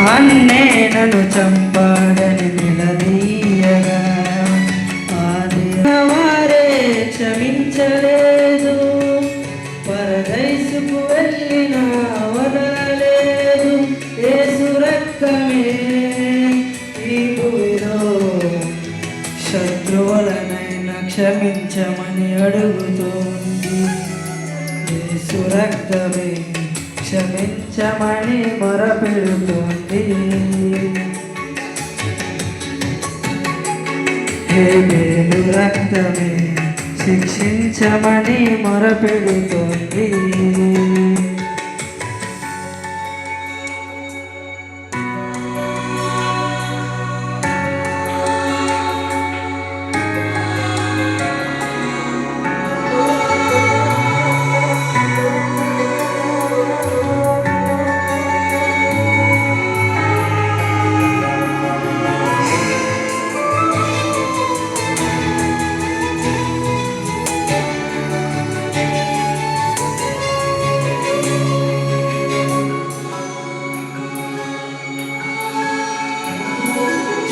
అన్నే నన్ను చంపాడని నిలదీయగా ఆది వారే క్షమించలేదు. పరదైసుకు వెళ్ళిన వదలలేదు. యేసు రక్తమే ఈ భూమిలో శత్రువులనైనా క్షమించమని అడుగుతోంది. యేసు రక్తమే క్షమించమని మొరపెడుతోంది. హేబేలు రక్తమే శిక్షించమని మొరపెడుతోంది.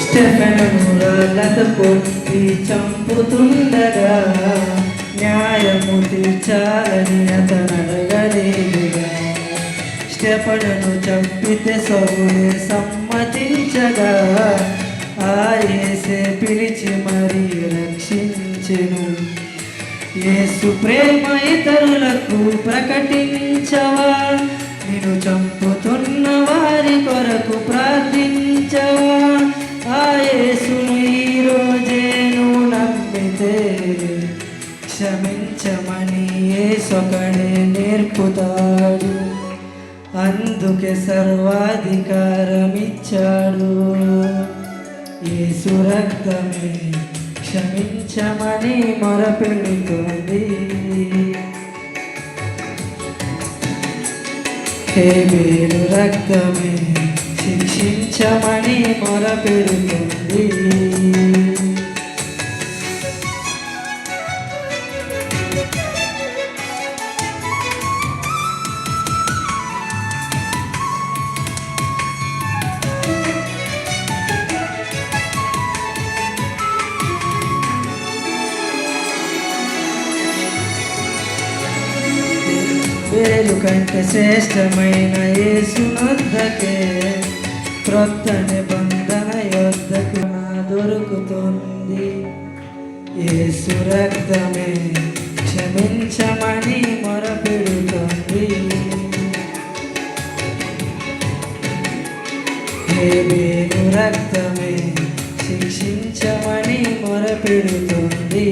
స్టెఫెనును రాళ్ళతో కొట్టి చంపుతుండగా న్యాయము తీర్చాలని అతనడగలేదుగా. స్టెఫెనును చంపితే సౌలే సమ్మతించగా ఆ యేసే పిలిచి మరీ రక్షించెను. యేసు ప్రేమ ఇతరులకు ప్రకటించవా? నిన్ను చంపుతున్న వారి కొరకు ప్రార్థించవా? ఆ యేసును ఈరోజే నువ్వు నమ్మితే క్షమించమని యేసొకడే నేర్పుతాడు. అందుకే సర్వాధికారం ఇచ్చాడు. యేసు రక్తమే క్షమించమని మొరపెడుతోంది. హేబేలు రక్తమే శిక్షించమని మొరపెడుతోంది. వేలు కంటే శ్రేష్టమైన యేసు వద్దకే క్రొత్త నిబంధన యొద్దకు దొరుకుతుంది. యేసు రక్తమే క్షమించమని మొరపెడుతోంది. హేబేలు రక్తమే శిక్షించమని మొరపెడుతోంది.